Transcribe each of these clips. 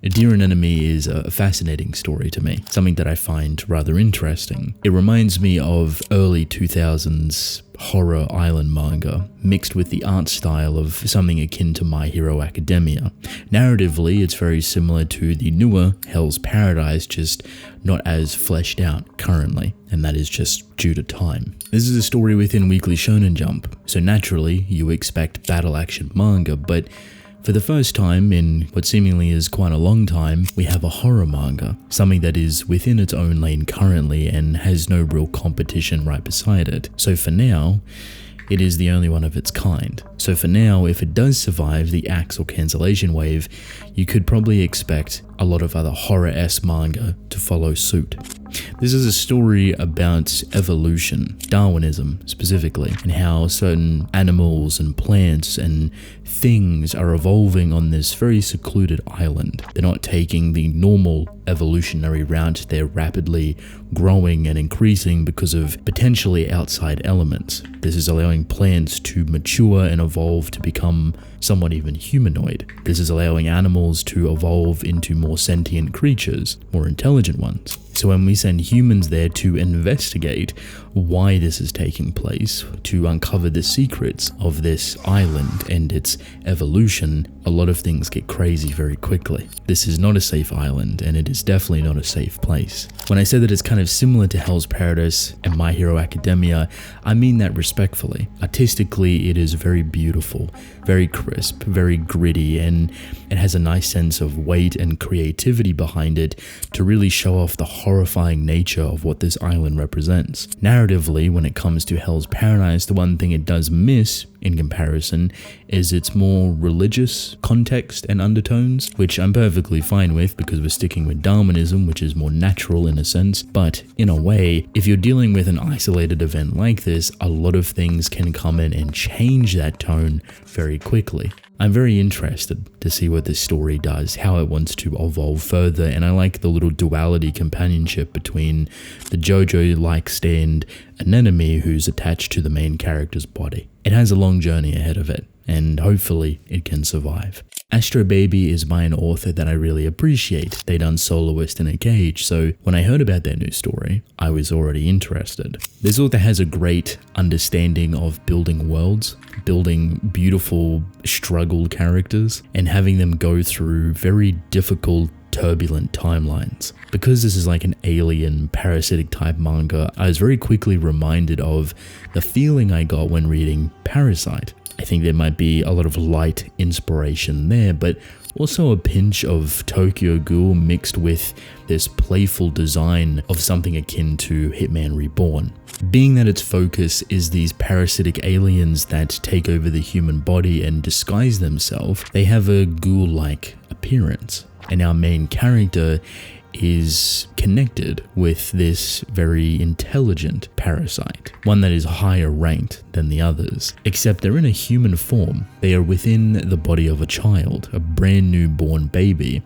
A Dear Anemone is a fascinating story to me, something that I find rather interesting. It reminds me of early 2000s horror island manga, mixed with the art style of something akin to My Hero Academia. Narratively, it's very similar to the newer Hell's Paradise, just not as fleshed out currently, and that is just due to time. This is a story within Weekly Shonen Jump, so naturally you expect battle action manga, but for the first time in what seemingly is quite a long time, we have a horror manga, something that is within its own lane currently and has no real competition right beside it. So for now, it is the only one of its kind. So for now, if it does survive the axe or cancellation wave, you could probably expect a lot of other horror-esque manga to follow suit. This is a story about evolution, Darwinism specifically, and how certain animals and plants and things are evolving on this very secluded island. They're not taking the normal evolutionary route, they're rapidly growing and increasing because of potentially outside elements. This is allowing plants to mature and evolve to become somewhat even humanoid. This is allowing animals to evolve into more sentient creatures, more intelligent ones. So when we send humans there to investigate why this is taking place, to uncover the secrets of this island and its evolution, a lot of things get crazy very quickly. This is not a safe island, and it is definitely not a safe place. When I say that it's kind of similar to Hell's Paradise and My Hero Academia, I mean that respectfully. Artistically, it is very beautiful, very crisp, very gritty, and it has a nice sense of weight and creativity behind it to really show off the horrifying nature of what this island represents. Narratively, when it comes to Hell's Paradise, the one thing it does miss in comparison is its more religious context and undertones, which I'm perfectly fine with because we're sticking with Darwinism, which is more natural in a sense. But in a way, if you're dealing with an isolated event like this, a lot of things can come in and change that tone very quickly. I'm very interested to see what this story does, how it wants to evolve further, and I like the little duality companionship between the JoJo-like stand anemone who's attached to the main character's body. It has a long journey ahead of it, and hopefully it can survive. Astro Baby is by an author that I really appreciate. They done Soloist in a Cage, so when I heard about their new story, I was already interested. This author has a great understanding of building worlds, building beautiful, struggled characters, and having them go through very difficult, turbulent timelines. Because this is like an alien, parasitic type manga, I was very quickly reminded of the feeling I got when reading Parasite. I think there might be a lot of light inspiration there, but also a pinch of Tokyo Ghoul mixed with this playful design of something akin to Hitman Reborn. Being that its focus is these parasitic aliens that take over the human body and disguise themselves, they have a ghoul-like appearance. And our main character is connected with this very intelligent parasite, one that is higher ranked than the others, except they're in a human form. They are within the body of a child, a brand new born baby,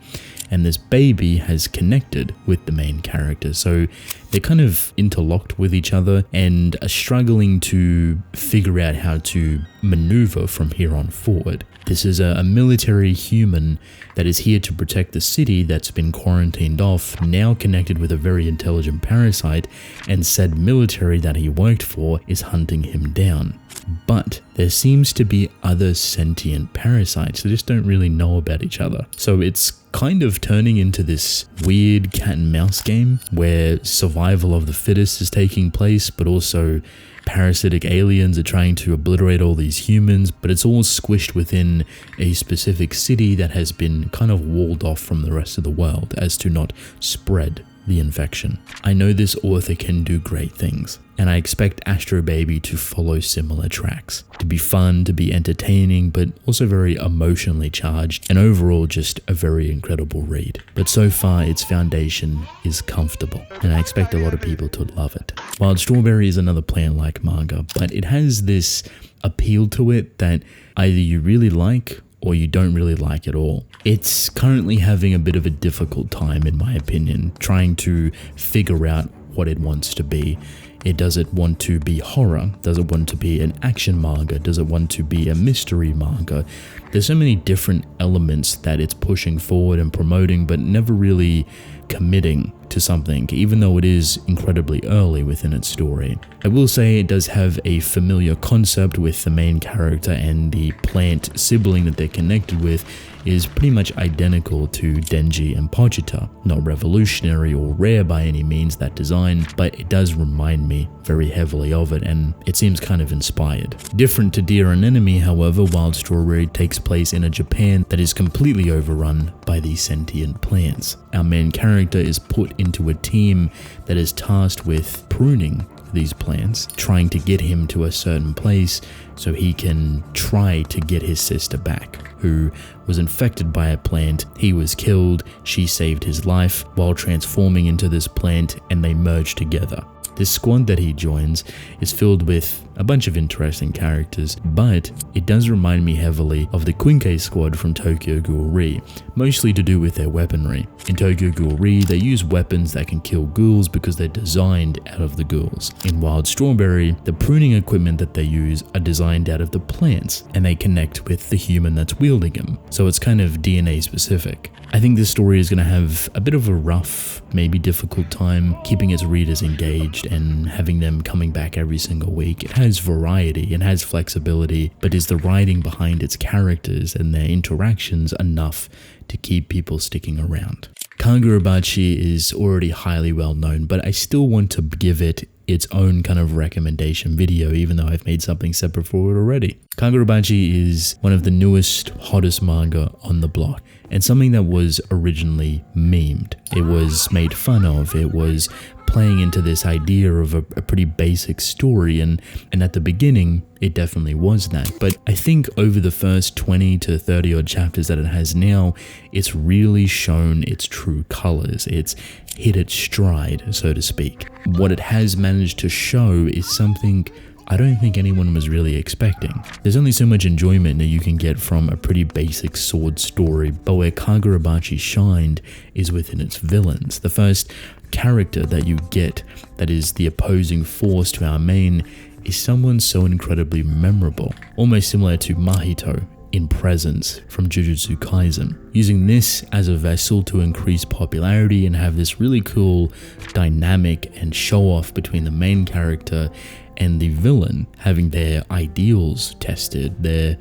and this baby has connected with the main character, so they're kind of interlocked with each other and are struggling to figure out how to maneuver from here on forward. This is a military human that is here to protect the city that's been quarantined off, now connected with a very intelligent parasite, and said military that he worked for is hunting him down. But there seems to be other sentient parasites that just don't really know about each other. So it's kind of turning into this weird cat and mouse game where survival of the fittest is taking place, but also parasitic aliens are trying to obliterate all these humans, but it's all squished within a specific city that has been kind of walled off from the rest of the world as to not spread the infection. I know this author can do great things, and I expect Astro Baby to follow similar tracks, to be fun, to be entertaining, but also very emotionally charged, and overall just a very incredible read. But so far, its foundation is comfortable, and I expect a lot of people to love it. Wild Strawberry is another plant-like manga, but it has this appeal to it that either you really like or you don't really like at all. It's currently having a bit of a difficult time, in my opinion, trying to figure out what it wants to be. Does it want to be horror? Does it want to be an action manga? Does it want to be a mystery manga? There's so many different elements that it's pushing forward and promoting, but never really committing to something, even though it is incredibly early within its story. I will say it does have a familiar concept with the main character, and the plant sibling that they're connected with is pretty much identical to Denji and Pochita. Not revolutionary or rare by any means, that design, but it does remind me very heavily of it, and it seems kind of inspired. Different to Dear Anemone, however, Wild Strawberry takes place in a Japan that is completely overrun by these sentient plants. Our main character is put into a team that is tasked with pruning these plants, trying to get him to a certain place so he can try to get his sister back, who was infected by a plant. He was killed, she saved his life while transforming into this plant, and they merge together. This squad that he joins is filled with a bunch of interesting characters, but it does remind me heavily of the Quinque squad from Tokyo Ghoul Re, mostly to do with their weaponry. In Tokyo Ghoul Re, they use weapons that can kill ghouls because they're designed out of the ghouls. In Wild Strawberry, the pruning equipment that they use are designed out of the plants, and they connect with the human that's wielding them, so it's kind of DNA specific. I think this story is going to have a bit of a rough, maybe difficult time keeping its readers engaged and having them coming back every single week. It has variety, it has flexibility, but is the writing behind its characters and their interactions enough to keep people sticking around? Kagurabachi is already highly well known, but I still want to give it its own kind of recommendation video, even though I've made something separate for it already. Kagurabachi is one of the newest, hottest manga on the block, and something that was originally memed. It was made fun of, it was playing into this idea of a pretty basic story, and at the beginning it definitely was that, but I think over the first 20 to 30 odd chapters that it has now, it's really shown its true colors. It's hit its stride, so to speak. What it has managed to show is something I don't think anyone was really expecting. There's only so much enjoyment that you can get from a pretty basic sword story, but where Kagurabachi shined is within its villains. The first character that you get that is the opposing force to our main is someone so incredibly memorable, almost similar to Mahito in Presence from Jujutsu Kaisen, using this as a vessel to increase popularity and have this really cool dynamic and show off between the main character and the villain, having their ideals tested, their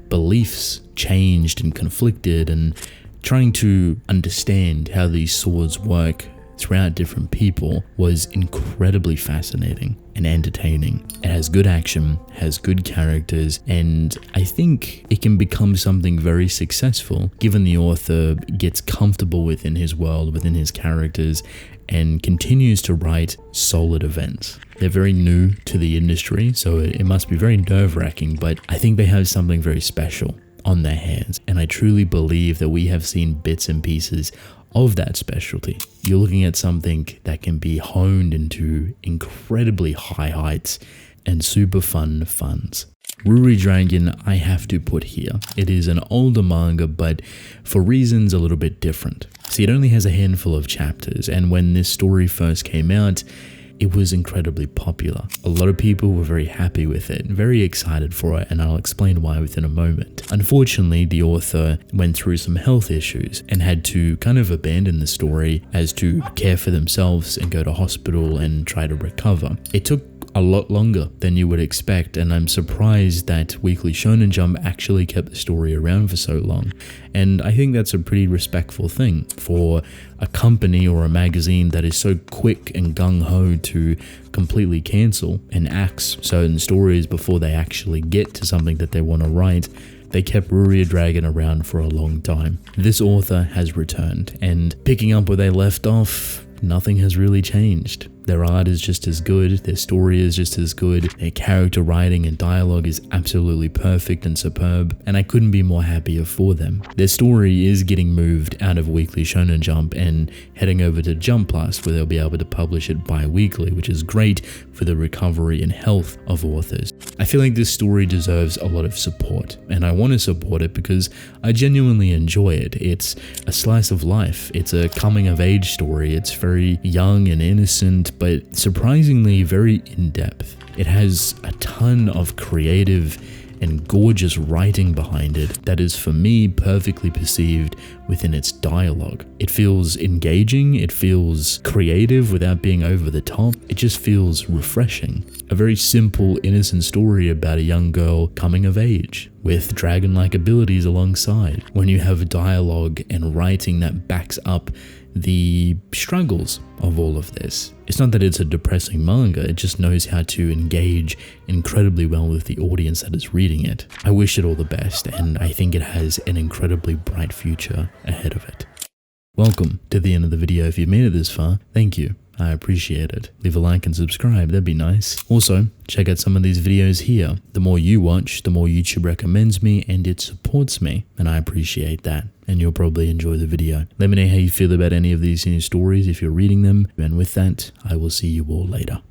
beliefs changed and conflicted, and trying to understand how these swords work throughout different people was incredibly fascinating and entertaining. It has good action, has good characters, and I think it can become something very successful given the author gets comfortable within his world, within his characters, and continues to write solid events. They're very new to the industry, so it must be very nerve-wracking, but I think they have something very special on their hands, and I truly believe that we have seen bits and pieces of that specialty. You're looking at something that can be honed into incredibly high heights and super fun funs. Ruri Dragon I have to put here. It is an older manga, but for reasons a little bit different. See, it only has a handful of chapters, and when this story first came out, it was incredibly popular. A lot of people were very happy with it, very excited for it, and I'll explain why within a moment. Unfortunately, the author went through some health issues and had to kind of abandon the story as to care for themselves and go to hospital and try to recover. It took a lot longer than you would expect, and I'm surprised that Weekly Shonen Jump actually kept the story around for so long. And I think that's a pretty respectful thing for a company or a magazine that is so quick and gung-ho to completely cancel and axe certain stories before they actually get to something that they want to write. They kept Ruri Dragon around for a long time. This author has returned, and picking up where they left off, nothing has really changed. Their art is just as good, their story is just as good, their character writing and dialogue is absolutely perfect and superb, and I couldn't be more happier for them. Their story is getting moved out of Weekly Shonen Jump and heading over to Jump Plus, where they'll be able to publish it bi-weekly, which is great for the recovery and health of authors. I feel like this story deserves a lot of support, and I want to support it because I genuinely enjoy it. It's a slice of life, it's a coming of age story, it's very young and innocent, short, but surprisingly very in-depth. It has a ton of creative and gorgeous writing behind it that is, for me, perfectly perceived within its dialogue. It feels engaging, it feels creative without being over the top, it just feels refreshing. A very simple, innocent story about a young girl coming of age, with dragon-like abilities alongside. When you have dialogue and writing that backs up the struggles of all of this. It's not that it's a depressing manga, it just knows how to engage incredibly well with the audience that is reading it. I wish it all the best, and I think it has an incredibly bright future ahead of it. Welcome to the end of the video. If you've made it this far, thank you. I appreciate it. Leave a like and subscribe, that'd be nice. Also, check out some of these videos here. The more you watch, the more YouTube recommends me and it supports me, and I appreciate that. And you'll probably enjoy the video. Let me know how you feel about any of these new stories if you're reading them. And with that, I will see you all later.